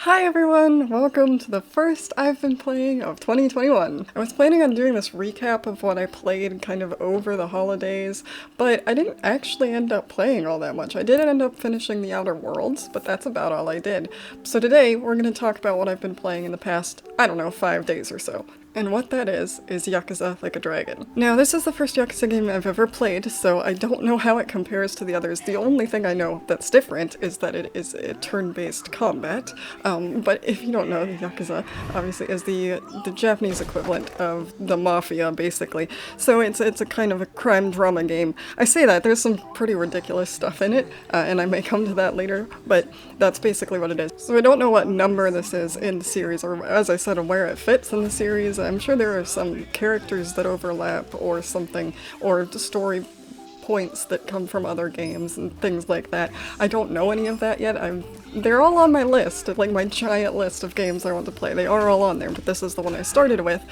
Hi everyone! Welcome to the first I've been playing of 2021. I was planning on doing this recap of what I played kind of over the holidays, but I didn't actually end up playing all that much. I did end up finishing The Outer Worlds, but that's about all I did. So today we're going to talk about what I've been playing in the past, 5 days or so. And what that is Yakuza Like a Dragon. Now, this is the first Yakuza game I've ever played, so I don't know how it compares to the others. The only thing I know that's different is that it is a turn-based combat. But if you don't know, the Yakuza obviously is the Japanese equivalent of the Mafia, basically. So it's a kind of a crime drama game. I say that, there's some pretty ridiculous stuff in it, and I may come to that later, but that's basically what it is. So I don't know what number this is in the series, or as I said, where it fits in the series. I'm sure there are some characters that overlap or something, or the story points that come from other games and things like that. I don't know any of that yet. They're all on my list, like my giant list of games I want to play. They are all on there, but this is the one I started with.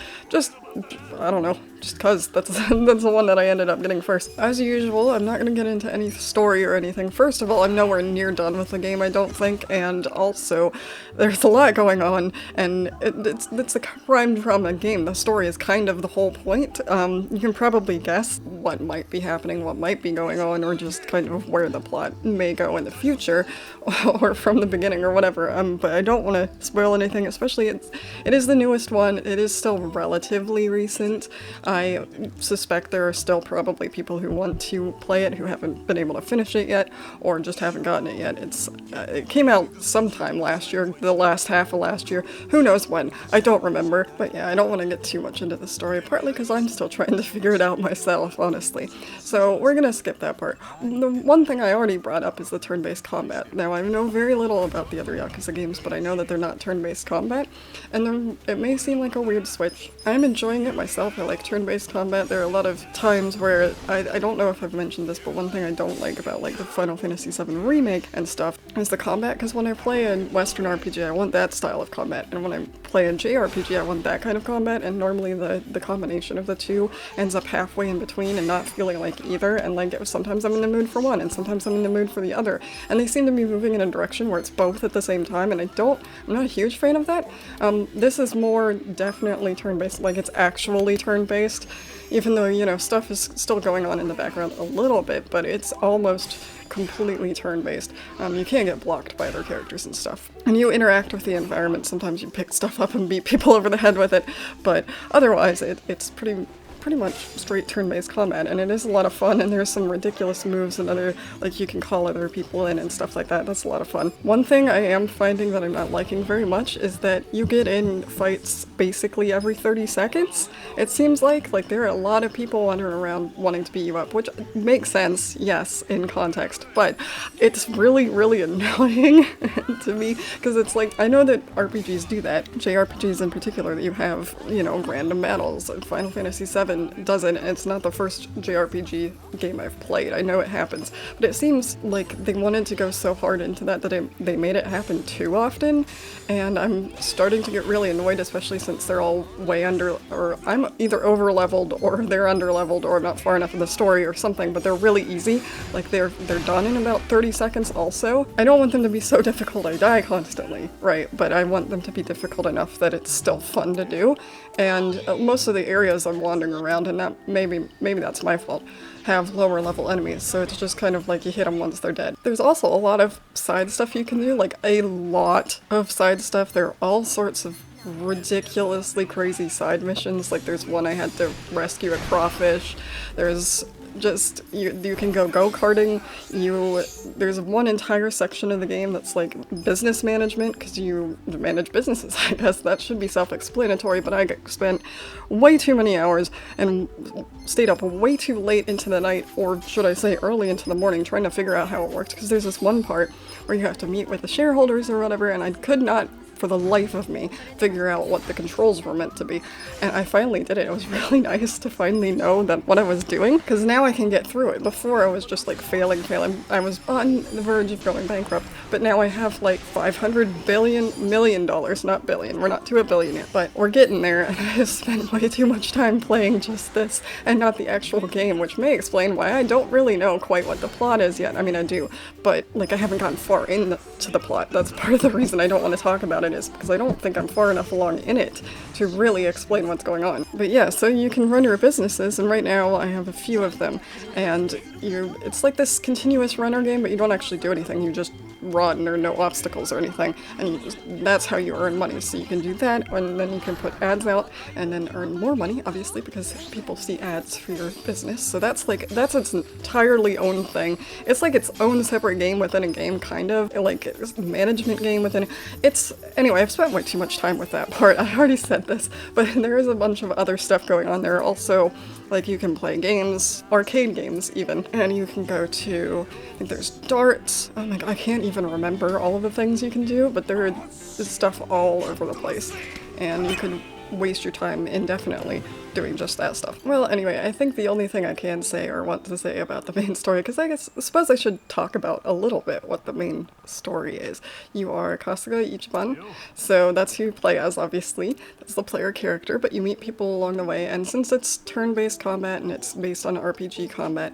I don't know, just cause that's the one that I ended up getting first. As usual, I'm not gonna get into any story or anything. First of all, I'm nowhere near done with the game, I don't think, and also, there's a lot going on, and it's a crime drama game. The story is kind of the whole point. You can probably guess what might be happening, what might be going on, or just kind of where the plot may go in the future, or from the beginning, or whatever. But I don't want to spoil anything, especially it is the newest one. It is still relatively recent. I suspect there are still probably people who want to play it who haven't been able to finish it yet, or just haven't gotten it yet. It came out sometime last year, the last half of last year. Who knows when? I don't remember. But yeah, I don't want to get too much into the story, partly because I'm still trying to figure it out myself, honestly. So we're gonna skip that part. The one thing I already brought up is the turn-based combat. Now, I know very little about the other Yakuza games, but I know that they're not turn-based combat, and it may seem like a weird switch. I'm enjoying it myself. I like turn-based combat. There are a lot of times where, I don't know if I've mentioned this, but one thing I don't like about like the Final Fantasy VII Remake and stuff is the combat, because when I play a Western RPG, I want that style of combat, and when I play a JRPG, I want that kind of combat, and normally the combination of the two ends up halfway in between and not feeling like either, and like sometimes I'm in the mood for one, and sometimes I'm in the mood for the other, and they seem to be moving in a direction where it's both at the same time, and I'm not a huge fan of that. This is more definitely turn-based, like it's actually turn-based, even though, you know, stuff is still going on in the background a little bit, but it's almost completely turn-based. You can't get blocked by other characters and stuff. And you interact with the environment. Sometimes you pick stuff up and beat people over the head with it, but otherwise it's pretty much straight turn-based combat, and it is a lot of fun, and there's some ridiculous moves and other, like, you can call other people in and stuff like that. That's a lot of fun. One thing I am finding that I'm not liking very much is that you get in fights basically every 30 seconds. It seems like there are a lot of people wandering around wanting to beat you up, which makes sense, yes, in context, but it's really, really annoying to me, because it's like, I know that RPGs do that, JRPGs in particular, that you have, you know, random battles. Final Fantasy VII doesn't, and it's not the first JRPG game I've played. I know it happens, but it seems like they wanted to go so hard into that they made it happen too often, and I'm starting to get really annoyed, especially since they're all way under, or I'm either over-leveled, or they're under-leveled, or I'm not far enough in the story or something, but they're really easy. Like, they're done in about 30 seconds also. I don't want them to be so difficult I die constantly, right, but I want them to be difficult enough that it's still fun to do, and most of the areas I'm wandering around, and that maybe that's my fault, have lower level enemies, so it's just kind of like you hit them once they're dead. There's also a lot of side stuff you can do, like a lot of side stuff. There are all sorts of ridiculously crazy side missions. Like, there's one I had to rescue a crawfish. There's just, you can go-karting. There's one entire section of the game that's like business management, because you manage businesses. I guess that should be self-explanatory, but I spent way too many hours and stayed up way too late into the night, or should I say early into the morning, trying to figure out how it worked, because there's this one part where you have to meet with the shareholders or whatever, and I could not for the life of me figure out what the controls were meant to be. And I finally did it. It was really nice to finally know that what I was doing, because now I can get through it. Before I was just like failing. I was on the verge of going bankrupt, but now I have like $500 million, not billion. We're not to a billion yet, but we're getting there, and I have spent way too much time playing just this and not the actual game, which may explain why I don't really know quite what the plot is yet. I mean, I do, but like I haven't gotten far into the plot. That's part of the reason I don't want to talk about it is, because I don't think I'm far enough along in it to really explain what's going on. But yeah, so you can run your businesses, and right now I have a few of them, and it's like this continuous runner game, but you don't actually do anything, you just run. There are no obstacles or anything, and that's how you earn money. So you can do that, and then you can put ads out and then earn more money, obviously, because people see ads for your business. So that's its entirely own thing. It's like its own separate game within a game, kind of like it's a management game within anyway, I've spent way too much time with that part. I already said this, but there is a bunch of other stuff going on there also. Like, you can play games, arcade games even, and you can go to, I think there's darts. Oh my god, I can't even remember all of the things you can do, but there is stuff all over the place, and you can waste your time indefinitely doing just that stuff. Well, anyway, I think the only thing I can say or want to say about the main story, because I suppose I should talk about a little bit what the main story is. You are Kasuga Ichiban, so that's who you play as, obviously. That's the player character, but you meet people along the way, and since it's turn-based combat and it's based on RPG combat,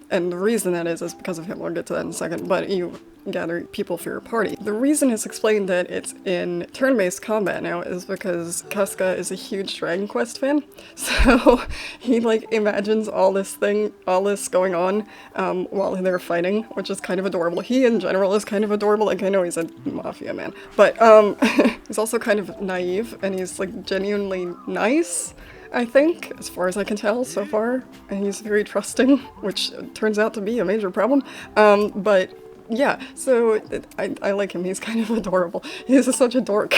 and the reason that is because of him, we'll get to that in a second, but you gather people for your party. The reason it's explained that it's in turn-based combat now is because Kasuga is a huge Dragon Quest fan, so he like imagines all this going on while they're fighting, which is kind of adorable. He in general is kind of adorable. Like, I know he's a mafia man, but he's also kind of naive, and he's like genuinely nice, I think, as far as I can tell so far, and he's very trusting, which turns out to be a major problem, but yeah, so I like him. He's kind of adorable. He's such a dork.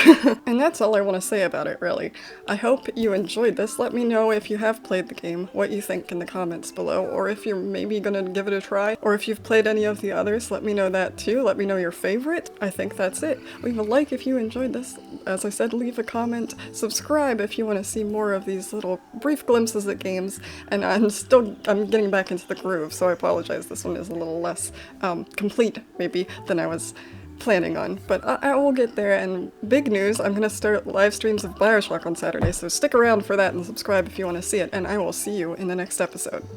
And that's all I want to say about it, really. I hope you enjoyed this. Let me know if you have played the game, what you think in the comments below, or if you're maybe gonna give it a try, or if you've played any of the others, let me know that too. Let me know your favorite. I think that's it. Leave a like if you enjoyed this. As I said, leave a comment. Subscribe if you want to see more of these little brief glimpses at games, and I'm getting back into the groove, so I apologize. This one is a little less complete maybe than I was planning on, but I will get there. And big news, I'm gonna start live streams of BioShock on Saturday, so stick around for that and subscribe if you want to see it, and I will see you in the next episode.